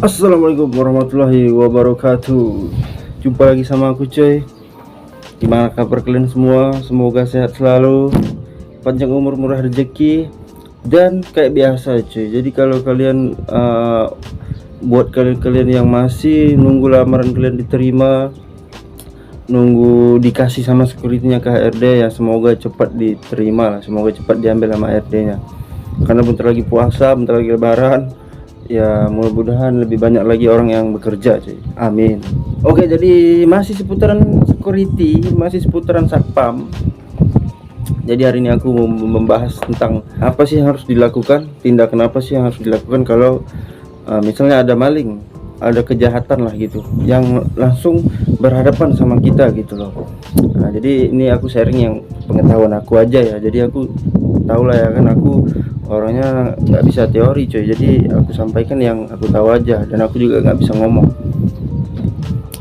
Assalamualaikum warahmatullahi wabarakatuh. Jumpa lagi sama aku coy. Gimana kabar kalian semua? Semoga sehat selalu, panjang umur, murah rezeki. Dan kayak biasa coy, jadi kalau kalian buat kalian yang masih nunggu lamaran kalian diterima, nunggu dikasih sama securitynya ke HRD, ya semoga cepat diterima lah, semoga cepat diambil sama HRD nya. Karena bentar lagi puasa, bentar lagi lebaran, ya mudah-mudahan lebih banyak lagi orang yang bekerja cuy, amin. Oke, jadi masih seputaran security, masih seputaran satpam. Jadi hari ini aku mau membahas tentang apa sih yang harus dilakukan, tindakan apa sih yang harus dilakukan kalau misalnya ada maling, ada kejahatan lah gitu, yang langsung berhadapan sama kita gitu loh. Nah, jadi ini aku sharing yang pengetahuan aku aja ya, jadi aku tahu lah ya kan, aku orangnya nggak bisa teori coy, jadi aku sampaikan yang aku tahu aja, dan aku juga nggak bisa ngomong,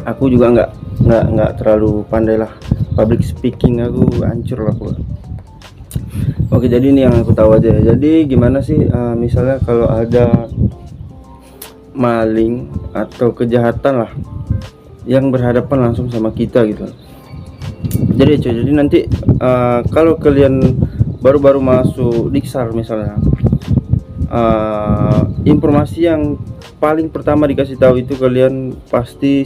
aku juga nggak terlalu pandai lah public speaking, aku hancur lah aku. Oke, jadi ini yang aku tahu aja ya. Jadi gimana sih misalnya kalau ada maling atau kejahatan lah yang berhadapan langsung sama kita gitu. Jadi coy, jadi nanti kalau kalian baru-baru masuk Diksar misalnya, informasi yang paling pertama dikasih tahu itu kalian pasti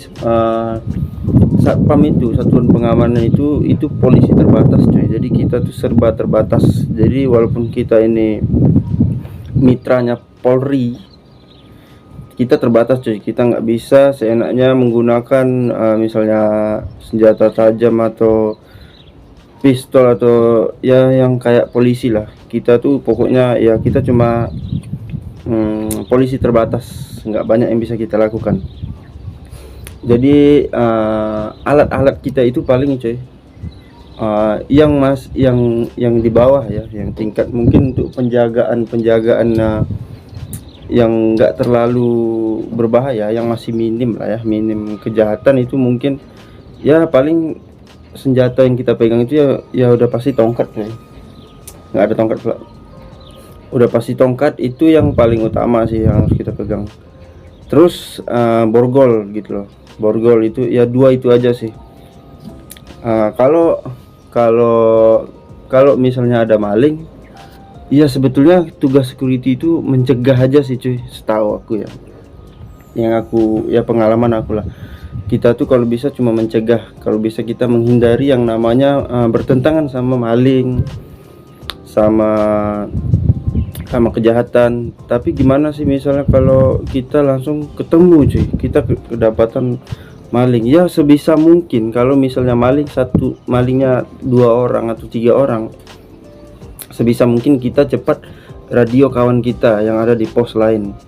satpam itu, satuan pengamanan itu polisi terbatas coy. Jadi kita tuh serba terbatas. Jadi walaupun kita ini mitranya Polri, kita terbatas coy, kita nggak bisa seenaknya menggunakan misalnya senjata tajam atau pistol atau ya yang kayak polisi lah. Kita tuh pokoknya ya kita cuma polisi terbatas, nggak banyak yang bisa kita lakukan. Jadi alat-alat kita itu paling coy yang di bawah ya, yang tingkat mungkin untuk penjagaan yang nggak terlalu berbahaya, yang masih minim lah ya, minim kejahatan itu mungkin ya paling senjata yang kita pegang itu ya udah pasti tongkat ya, nggak ada tongkat pula, udah pasti tongkat itu yang paling utama sih yang harus kita pegang. Terus borgol gitu loh, borgol itu ya dua itu aja sih. Kalau misalnya ada maling, ya sebetulnya tugas security itu mencegah aja sih cuy, setahu aku ya, yang aku ya pengalaman aku lah. Kita tuh kalau bisa cuma mencegah, kalau bisa kita menghindari yang namanya bertentangan sama maling, sama kejahatan. Tapi gimana sih misalnya kalau kita langsung ketemu cuy, kita kedapatan maling, ya sebisa mungkin kalau misalnya malingnya 2 orang atau 3 orang, sebisa mungkin kita cepat radio kawan kita yang ada di pos lain.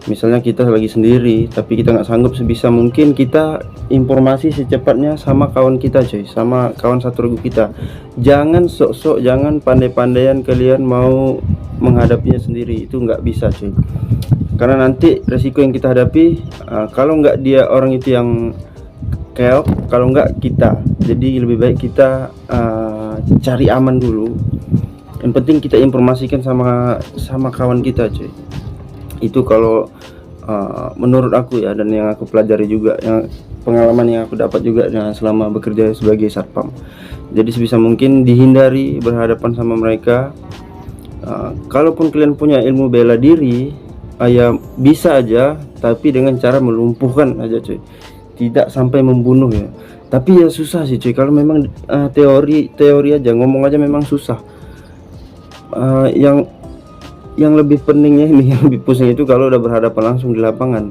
Misalnya kita lagi sendiri tapi kita nggak sanggup, sebisa mungkin kita informasi secepatnya sama kawan kita coy, sama kawan satu regu kita. Jangan sok-sok, jangan pandai-pandaian kalian mau menghadapinya sendiri, itu nggak bisa coy. Karena nanti resiko yang kita hadapi kalau nggak dia orang itu yang keok, kalau nggak kita. Jadi lebih baik kita cari aman dulu. Yang penting kita informasikan sama kawan kita cuy. Itu kalau menurut aku ya, dan yang aku pelajari juga, yang pengalaman yang aku dapat juga selama bekerja sebagai satpam. Jadi sebisa mungkin dihindari berhadapan sama mereka. Kalaupun kalian punya ilmu bela diri, ya bisa aja, tapi dengan cara melumpuhkan aja cuy, tidak sampai membunuh ya. Tapi ya susah sih cuy, kalau memang teori aja, ngomong aja memang susah. Yang lebih pentingnya ini, yang lebih pusing itu kalau udah berhadapan langsung di lapangan.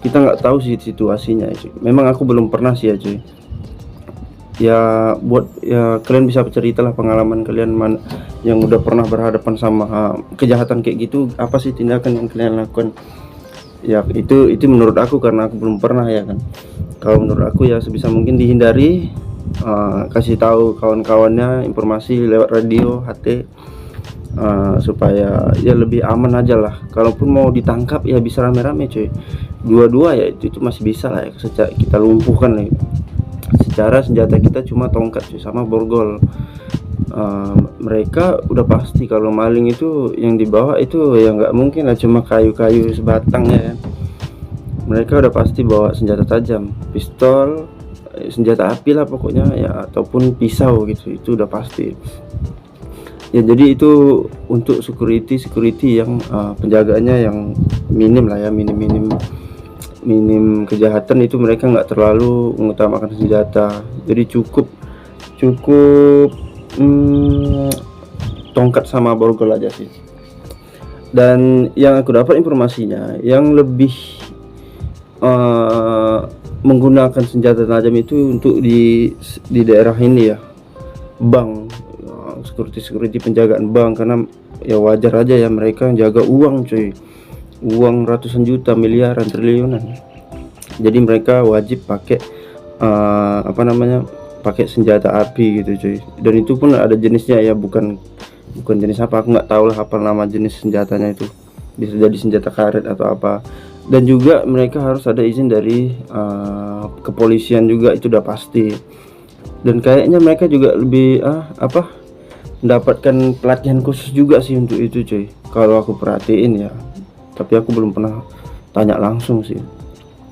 Kita nggak tahu sih situasinya cuy. Memang aku belum pernah sih ya cuy. Ya buat ya kalian bisa ceritalah pengalaman kalian yang udah pernah berhadapan sama kejahatan kayak gitu, apa sih tindakan yang kalian lakukan. Ya itu menurut aku, karena aku belum pernah ya kan. Kalau menurut aku ya sebisa mungkin dihindari, kasih tahu kawan-kawannya informasi lewat radio, HT, supaya ya lebih aman aja lah. Kalaupun mau ditangkap ya bisa rame-rame cuy, dua-dua ya itu masih bisa lah ya, kita lumpuhkan lah. secara senjata kita cuma tongkat cuy, sama borgol. Mereka udah pasti kalau maling itu yang dibawa itu ya nggak mungkin lah cuma kayu-kayu sebatang ya kan. Mereka udah pasti bawa senjata tajam, pistol, senjata api lah pokoknya ya, ataupun pisau gitu, itu udah pasti ya. Jadi itu untuk security yang penjagaannya yang minim lah ya, minim kejahatan, itu mereka nggak terlalu mengutamakan senjata. Jadi cukup tongkat sama borgol aja sih. Dan yang aku dapat informasinya yang lebih menggunakan senjata tajam itu untuk di daerah ini ya, bank, security penjagaan bank, karena ya wajar aja ya, mereka jaga uang cuy, uang ratusan juta, miliaran, triliunan. Jadi mereka wajib pakai pakai senjata api gitu cuy. Dan itu pun ada jenisnya ya, bukan jenis apa, aku nggak tahu lah apa nama jenis senjatanya itu, bisa jadi senjata karet atau apa. Dan juga mereka harus ada izin dari kepolisian juga, itu udah pasti. Dan kayaknya mereka juga lebih mendapatkan pelatihan khusus juga sih untuk itu cuy, kalau aku perhatiin ya, tapi aku belum pernah tanya langsung sih.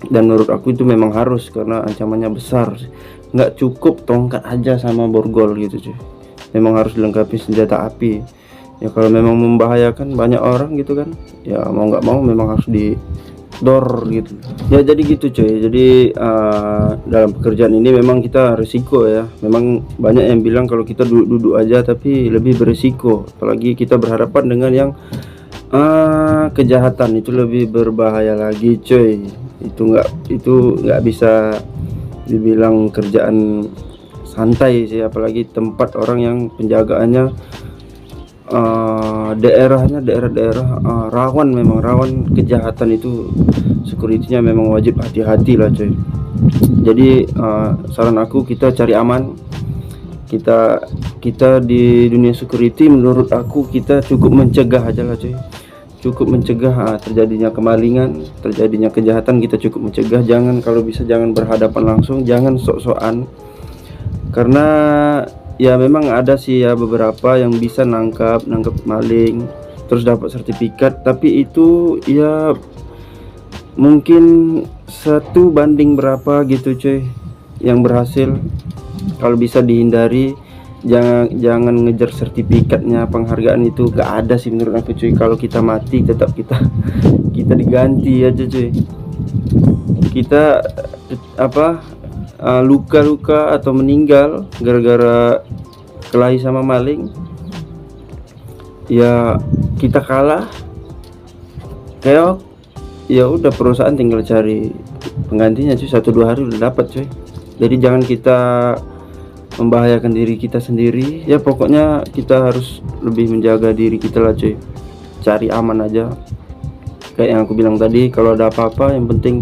Dan menurut aku itu memang harus, karena ancamannya besar sih. Nggak cukup tongkat aja sama borgol gitu cuy, memang harus dilengkapi senjata api ya. Kalau memang membahayakan banyak orang gitu kan ya, mau nggak mau memang harus didor gitu ya. Jadi gitu cuy. Jadi dalam pekerjaan ini memang kita risiko ya. Memang banyak yang bilang kalau kita duduk-duduk aja, tapi lebih berisiko, apalagi kita berhadapan dengan yang kejahatan, itu lebih berbahaya lagi cuy. Itu nggak bisa dibilang kerjaan santai sih, apalagi tempat orang yang penjagaannya daerah-daerah rawan, memang rawan kejahatan, itu securitynya memang wajib hati-hati lah cuy. Jadi saran aku, kita cari aman. Kita di dunia security, menurut aku kita cukup mencegah aja lah cuy, cukup mencegah terjadinya kemalingan, terjadinya kejahatan. Kita cukup mencegah, jangan, kalau bisa jangan berhadapan langsung, jangan sok-sokan. Karena ya memang ada sih ya beberapa yang bisa nangkap maling terus dapat sertifikat, tapi itu ya mungkin 1 banding berapa gitu cuy yang berhasil. Kalau bisa dihindari, jangan ngejar sertifikatnya, penghargaan itu gak ada sih menurut aku cuy. Kalau kita mati tetap kita diganti aja cuy. Kita luka-luka atau meninggal gara-gara kelahi sama maling ya, kita kalah keok ya, udah perusahaan tinggal cari penggantinya cuy, 1-2 hari udah dapat cuy. Jadi jangan kita membahayakan diri kita sendiri ya. Pokoknya kita harus lebih menjaga diri kita lah cuy, cari aman aja. Kayak yang aku bilang tadi, kalau ada apa-apa yang penting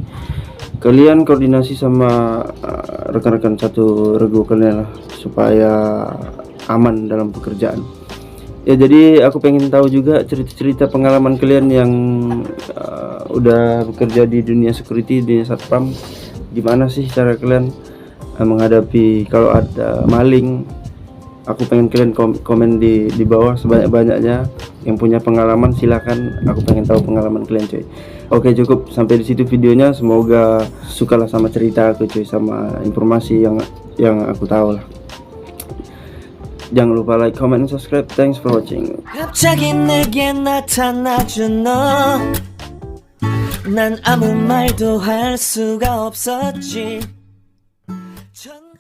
kalian koordinasi sama rekan-rekan satu regu kalian lah, supaya aman dalam pekerjaan ya. Jadi aku pengen tahu juga cerita-cerita pengalaman kalian yang udah bekerja di dunia security, dunia satpam. Gimana sih cara kalian menghadapi kalau ada maling? Aku pengen kalian komen di bawah sebanyak-banyaknya. Yang punya pengalaman silakan, aku pengen tahu pengalaman kalian cuy. Oke, cukup sampai di situ videonya. Semoga sukalah sama cerita aku cuy, sama informasi yang aku tahu lah. Jangan lupa like, comment, and subscribe. Thanks for watching. 갑자기 내게 나타나준 너, 난 아무 말도 할 수가 없었지.